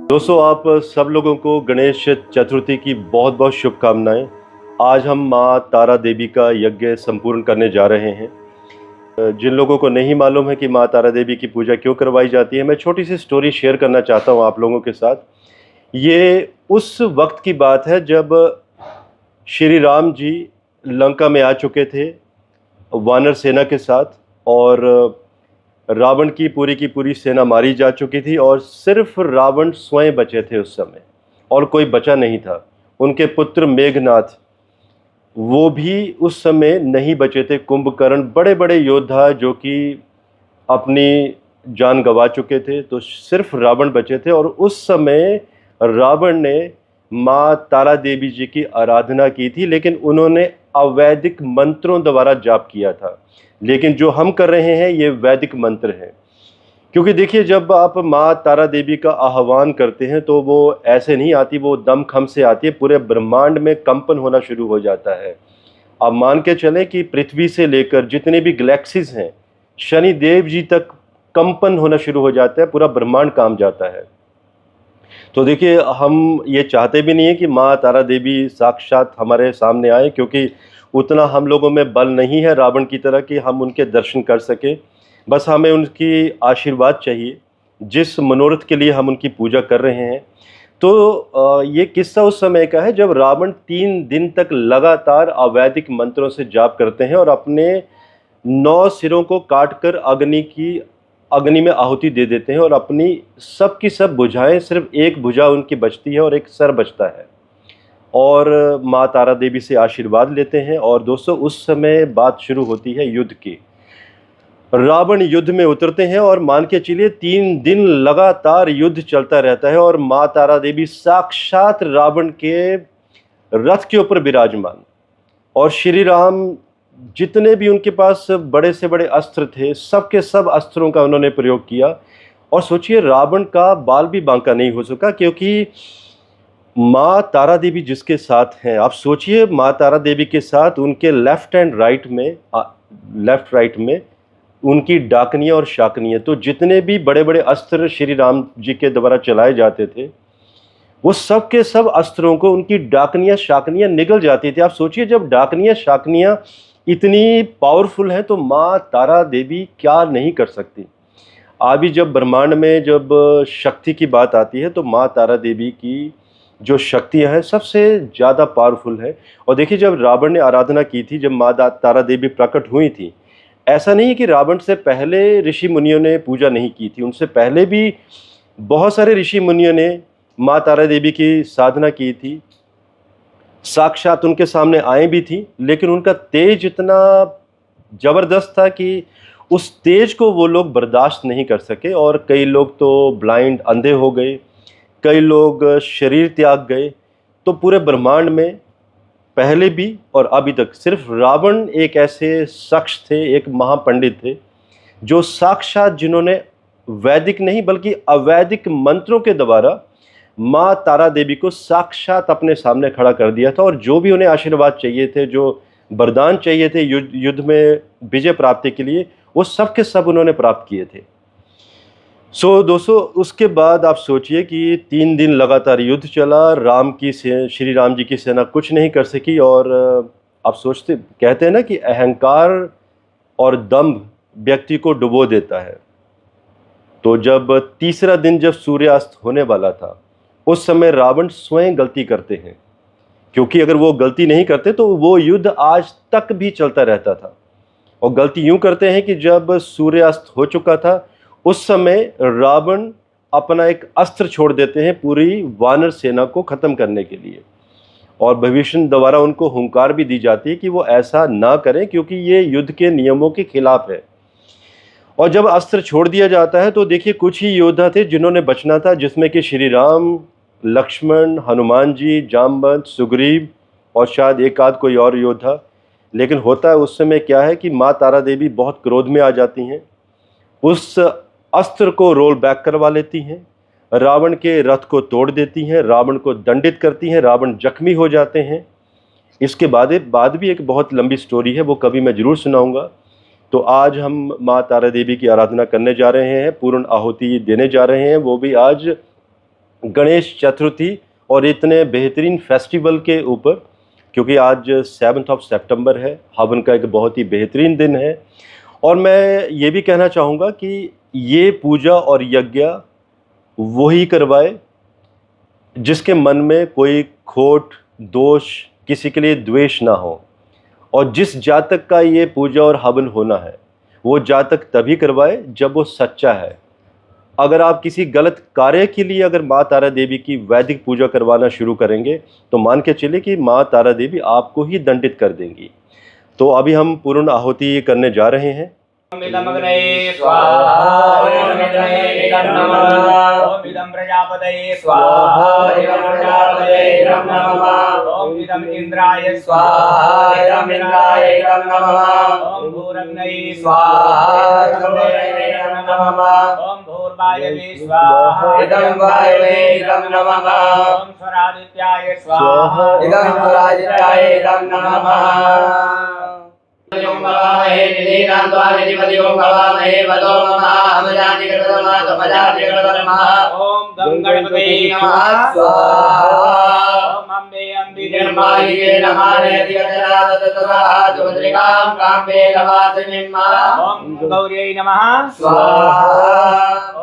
दोस्तों, आप सब लोगों को गणेश चतुर्थी की बहुत बहुत शुभकामनाएं। आज हम माँ तारा देवी का यज्ञ संपूर्ण करने जा रहे हैं। जिन लोगों को नहीं मालूम है कि माँ तारा देवी की पूजा क्यों करवाई जाती है, मैं छोटी सी स्टोरी शेयर करना चाहता हूँ आप लोगों के साथ। ये उस वक्त की बात है जब श्री राम जी लंका में आ चुके थे वानर सेना के साथ, और रावण की पूरी सेना मारी जा चुकी थी और सिर्फ रावण स्वयं बचे थे उस समय, और कोई बचा नहीं था। उनके पुत्र मेघनाथ वो भी उस समय नहीं बचे थे। कुंभकर्ण बड़े बड़े योद्धा जो कि अपनी जान गंवा चुके थे, तो सिर्फ रावण बचे थे। और उस समय रावण ने माँ तारा देवी जी की आराधना की थी, लेकिन उन्होंने अवैदिक मंत्रों द्वारा जाप किया था। लेकिन जो हम कर रहे हैं ये वैदिक मंत्र हैं। क्योंकि देखिए, जब आप माँ तारा देवी का आह्वान करते हैं तो वो ऐसे नहीं आती, वो दमखम से आती है। पूरे ब्रह्मांड में कंपन होना शुरू हो जाता है। आप मान के चलें कि पृथ्वी से लेकर जितने भी गैलेक्सीज हैं, शनि देव जी तक कंपन होना शुरू हो जाता है, पूरा ब्रह्मांड काम जाता है। तो देखिए, हम ये चाहते भी नहीं है कि माँ तारा देवी साक्षात हमारे सामने आए, क्योंकि उतना हम लोगों में बल नहीं है रावण की तरह कि हम उनके दर्शन कर सकें। बस हमें उनकी आशीर्वाद चाहिए, जिस मनोरथ के लिए हम उनकी पूजा कर रहे हैं। तो ये किस्सा उस समय का है जब रावण 3 दिन तक लगातार अवैदिक मंत्रों से जाप करते हैं और अपने 9 सिरों को काटकर अग्नि में आहुति दे देते हैं, और अपनी सब की सब भुजाएं, सिर्फ एक भुजा उनकी बचती है और एक सर बचता है। और माँ तारा देवी से आशीर्वाद लेते हैं। और दोस्तों, उस समय बात शुरू होती है युद्ध की। रावण युद्ध में उतरते हैं और मान के चलिए 3 दिन लगातार युद्ध चलता रहता है, और माँ तारा देवी साक्षात रावण के रथ के ऊपर विराजमान। और श्री राम जितने भी उनके पास बड़े से बड़े अस्त्र थे, सबके सब अस्त्रों का उन्होंने प्रयोग किया। और सोचिए, रावण का बाल भी बांका नहीं हो सका, क्योंकि माँ तारा देवी जिसके साथ हैं, आप सोचिए, माँ तारा देवी के साथ उनके लेफ्ट एंड राइट में लेफ्ट राइट में उनकी डाकनियाँ और शाकनियाँ। तो जितने भी बड़े बड़े अस्त्र श्री राम जी के द्वारा चलाए जाते थे, वो सब के सब अस्त्रों को उनकी डाकनियाँ शाकनियाँ निगल जाती थी। आप सोचिए, जब डाकनियाँ शाकनियाँ इतनी पावरफुल हैं, तो माँ तारा देवी क्या नहीं कर सकती। अभी जब ब्रह्मांड में जब शक्ति की बात आती है, तो माँ तारा देवी की जो शक्तियाँ हैं सबसे ज़्यादा पावरफुल है। और देखिए, जब रावण ने आराधना की थी, जब माँ तारा देवी प्रकट हुई थी, ऐसा नहीं है कि रावण से पहले ऋषि मुनियों ने पूजा नहीं की थी। उनसे पहले भी बहुत सारे ऋषि मुनियों ने माँ तारा देवी की साधना की थी, साक्षात उनके सामने आए भी थी। लेकिन उनका तेज इतना जबरदस्त था कि उस तेज को वो लोग बर्दाश्त नहीं कर सके, और कई लोग तो ब्लाइंड अंधे हो गए, कई लोग शरीर त्याग गए। तो पूरे ब्रह्मांड में पहले भी और अभी तक सिर्फ रावण एक ऐसे शख्स थे, एक महापंडित थे, जो साक्षात जिन्होंने वैदिक नहीं बल्कि अवैदिक मंत्रों के द्वारा माँ तारा देवी को साक्षात अपने सामने खड़ा कर दिया था। और जो भी उन्हें आशीर्वाद चाहिए थे, जो वरदान चाहिए थे युद्ध में विजय प्राप्ति के लिए, वो सब के सब उन्होंने प्राप्त किए थे। दोस्तों, उसके बाद आप सोचिए कि 3 दिन लगातार युद्ध चला। श्री राम जी की सेना कुछ नहीं कर सकी। और आप कहते हैं ना कि अहंकार और दंभ व्यक्ति को डुबो देता है। तो जब तीसरा दिन जब सूर्यास्त होने वाला था, उस समय रावण स्वयं गलती करते हैं, क्योंकि अगर वो गलती नहीं करते तो वो युद्ध आज तक भी चलता रहता था। और गलती यूं करते हैं कि जब सूर्यास्त हो चुका था, उस समय रावण अपना एक अस्त्र छोड़ देते हैं पूरी वानर सेना को खत्म करने के लिए। और भविष्य द्वारा उनको हुंकार भी दी जाती है कि वो ऐसा ना करें, क्योंकि ये युद्ध के नियमों के खिलाफ है। और जब अस्त्र छोड़ दिया जाता है, तो देखिए, कुछ ही योद्धा थे जिन्होंने बचना था, जिसमें कि श्री राम, लक्ष्मण, हनुमान जी, जामवंत, सुग्रीव और शायद एक आध कोई और योद्धा। लेकिन होता है उस समय क्या है कि माँ तारा देवी बहुत क्रोध में आ जाती हैं, उस अस्त्र को रोल बैक करवा लेती हैं, रावण के रथ को तोड़ देती हैं, रावण को दंडित करती हैं, रावण जख्मी हो जाते हैं। इसके बाद भी एक बहुत लंबी स्टोरी है, वो कभी मैं ज़रूर सुनाऊंगा। तो आज हम माँ तारा देवी की आराधना करने जा रहे हैं, पूर्ण आहुति देने जा रहे हैं, वो भी आज गणेश चतुर्थी और इतने बेहतरीन फेस्टिवल के ऊपर, क्योंकि आज 7 सितंबर है, हवन का एक बहुत ही बेहतरीन दिन है। और मैं ये भी कहना चाहूँगा कि ये पूजा और यज्ञ वही करवाए जिसके मन में कोई खोट, दोष, किसी के लिए द्वेष ना हो। और जिस जातक का ये पूजा और हवन होना है, वो जातक तभी करवाए जब वो सच्चा है। अगर आप किसी गलत कार्य के लिए अगर माँ तारा देवी की वैदिक पूजा करवाना शुरू करेंगे तो मान के चले कि माँ तारा देवी आपको ही दंडित कर देंगी। तो अभी हम पूर्ण आहुति करने जा रहे हैं। ओम इदं प्रजापतये स्वाहा इदं प्रजापतये नमः ओम इदं इंद्राय स्वाहा इदं इंद्राय नमः ओम भूरग्नये स्वाहा इदं भूरग्नये नमः ओम भूर्वायवे स्वाहा इदं वायवे नमः ओम स्वरादित्याय स्वाहा इदं स्वरादित्याय नमः ओम भवामहे निधीनां त्वा निधिपतिं भवामहे वदो मम अमजाति कृतमा तमजाति कृतमा ओम गंगणपते नमः स्वाहा ओम अम्बे अम्बि निर्मालिके नमः नेतिकजरा तततरा दुद्रिकां काम्बे लवासिनिम्मा ओम गौर्यै नमः स्वाहा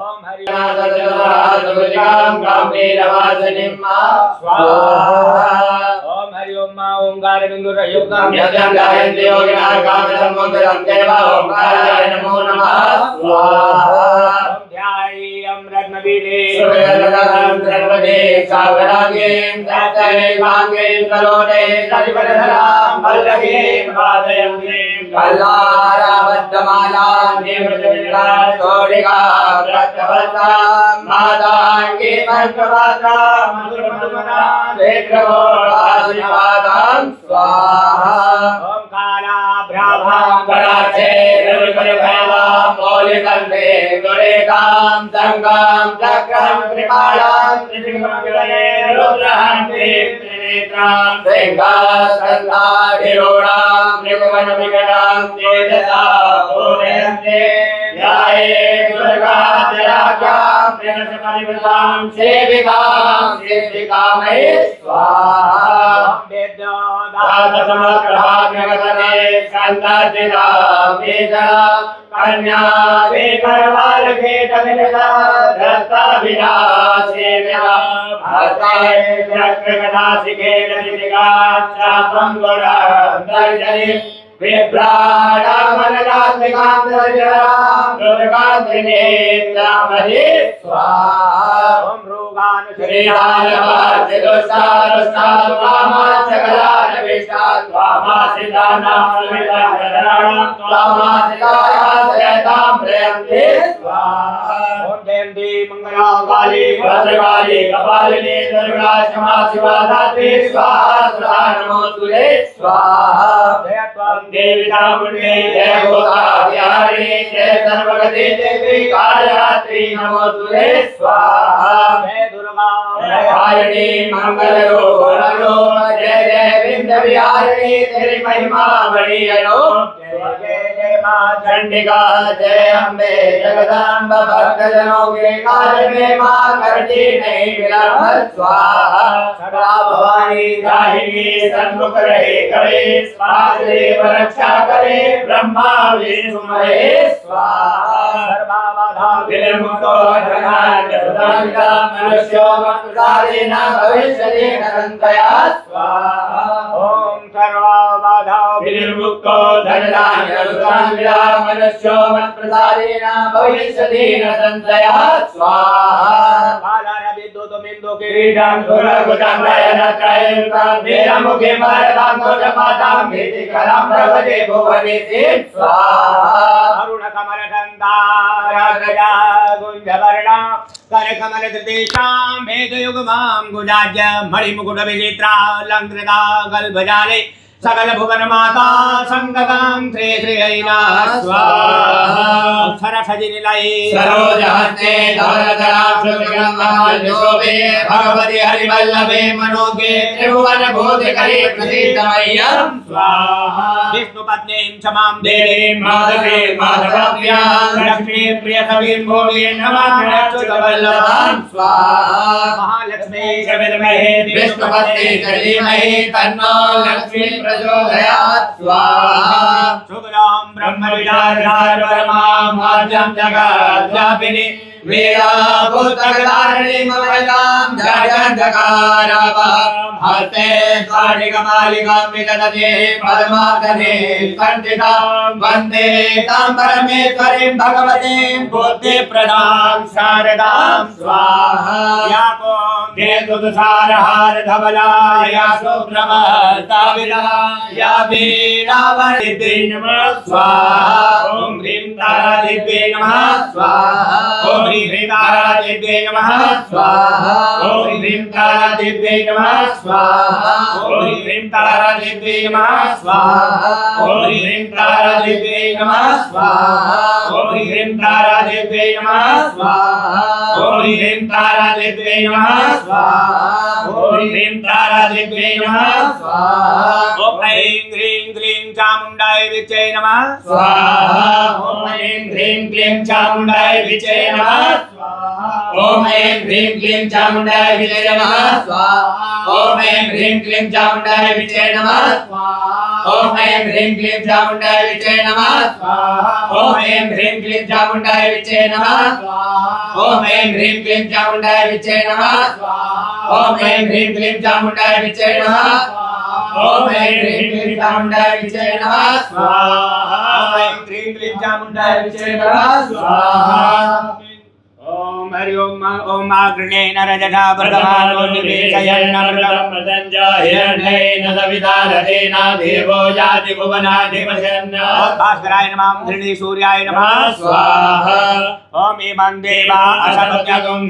ओम हरिनाथ तततरा दुद्रिकां काम्बे लवासिनिम्मा स्वाहा ओम हरि ओम मा ओंकार बिंदुर योगं यज्ञं गायन्ति योगिनः कामदं मंगलं देव ओंकाराय नमो नमः स्वाहा ओम ध्यायेयं रत्नवीरे सूर्यललाटं सर्वदे सावरागें दातये वांगें करोते कलिवदधरां वल्लभें वादयन्ति कल्लाराबद्धमालां देवजविराज गौरिका प्रत्यवतां मातांगी पंचवातां मधुरमधुमनां वेत्रगोराशिवादां स्वाहा ओम काला ब्राह्मं कराचे निर्गुणभैवां मौलिकन्ते दुरेकां संगां चक्रं त्रिकालां त्रिशिखमगिरे रुद्रहन्ते त्रिनेत्रां सिंहासनाधिरूढां त्रिभुवनविकटां तेजसा पूरयन्ते ध्याये दुर्गा जयाख्यां प्रणतपरिवृतां सेविकां सिद्धिकामये स्वाहा दातसमग्रहाग्नगतने सन्दार्जितां वेदनां कन्या वेकरवालकेटमिलिता दत्ताभिलाषेव्या भारताय चक्रगदासिके ललितिका चापं गुणान्तर्जनि विभ्राणामनलात्मिकां दर्जनां दुर्गान्त्रिनेत्रामहे स्वाहा ओम रोगानुश्रीराजवासिदुष्टारुष्टात्वामाचकलानविष्टात् त्वामासितानां विदाधराणां त्वामासितायासयतां प्रयन्ते स्वाहा ओम जयन्ती मंगलाकाली भद्रकाली कपालिनी दुर्गा क्षमा शिवा धात्री स्वाहा सदा नमोस्तुते स्वाहा जय त्वं देवी चामुण्डे जय गोदाधिहारिणी जय सर्वगते देवी कालरात्रि नमोस्तुते स्वाहा जय दुर्गा जय हारिणी मंगलरूपिणो जय जय विंध्यविहारिणी तेरी महिमा बड़ी अनूप जय जय जय मां चंडिका जय अम्बे जगदम्ब भक्तजनों के कार्य में मां करती नहीं विलंब स्वाहा सदा भवानी दाहिनी सन्मुख रहे करे स्वादेव रक्षा करे ब्रह्मा विष्णु महेश स्वाहा सर्वबाधा विनिर्मुक्तो धनाढ्यसुधान्विता मनुष्यो मत्प्रसादेन भविष्यति नरन्तया स्वाहा ओम सर्वबाधा विनिर्मुक्तो धनाढ्यसुधान्विता मनुष्यो मत्प्रसादेन भविष्यति नरन्तया स्वाहा विद्युतमिन्दु किरीटं सुरगुजं नयनत्रयं वीरमुखे भरतां जपातां भीतिकरं प्रभते भुवनेति स्वाहा अरुणकमलगन्धारगजा गुञ्जवर्णा करकमलधृतेशां भेदयुगमां गुजाज्य मणिमुकुटविचित्रा लङ्कृता गल्भजाले सकल भुवन माता संगतां श्री श्री ऐना स्वाहा सरसजि निलय सरोजहस्ते धवलधराक्षुभिर्महाशोभे भगवति हरिवल्लभे मनोगे त्रिभुवन भूतिकरे प्रसीदमय्यं स्वाहा विष्णुपत्नीं क्षमां देवीं माधवीं माधवाभ्यां लक्ष्मीं प्रियसखीं भूमिं नमाम्यच्युतवल्लभां स्वाहा महालक्ष्मी च विद्महे विष्णुपत्नी च धीमहि तन्नो लक्ष्मी प्रचोदयात् स्वाहा शुभरां ब्रह्मविचारधार परमां माध्यं जगद्व्यापिनी वीरा भूतगदारिणी ममलां जगद्जकारावां हस्ते स्वादिकमालिकां विदधते पद्मासने स्पर्शितां वन्दे तां परमेश्वरीं भगवतीं बुद्धिप्रदां शारदां स्वाहा या को देवदुसारहार धवला या सुब्रह्मस्ताविदा या वीणावरिद्री नमः स्वाहा ॐ ह्रीं तारादिव्ये नमः स्वाहा ॐ ह्रीं तारादिव्ये नमः स्वाहा ॐ ह्रीं तारादिव्ये नमः स्वाहा ॐ ह्रीं तारादिव्ये नमः स्वाहा ॐ ह्रीं तारादिव्ये नमः स्वाहा ॐ ह्रीं तारादिव्ये नमः स्वाहा ॐ ह्रीं तारादिव्ये नमः स्वाहा ॐ ह्रीं तारादिव्ये नमः स्वाहा ॐ ऐं ह्रीं क्लीं चामुण्डाय विचे नमः स्वाहा ॐ ऐं ह्रीं क्लीं चामुण्डाय विचे नमः स्वाहा ॐ ऐं ह्रीं क्लीं चामुण्डाय विचे नमः स्वाहा ॐ ऐं ह्रीं क्लीं चामुण्डाय विचे नमः स्वाहा ॐ ऐं ह्रीं क्लीं चामुण्डाय विचे नमः स्वाहा ॐ ऐं ह्रीं क्लीं चामुण्डाय विचे नमः स्वाहा ॐ ऐं ह्रीं क्लीं चामुण्डाय विचे नमः स्वाहा ॐ ऐं ह्रीं क्लीं चामुण्डाय विचे नमः ॐ ऐं ह्रीं क्लीं चामुण्डाय विचे नमः स्वाहा ॐ ऐं ह्रीं क्लीं चामुण्डाय विचे विचे नमः नमः स्वाहा ॐ हरि ओम ॐ आग्नेन रजसा वर्धमानो निवेशयन्नमृतं हिरण्येन सवितारतेन देवो याति भुवनाधिपशन् भास्कराय नमः धृणी सूर्याय नमः स्वाहा ॐ इमं देवा असमज्ञगुं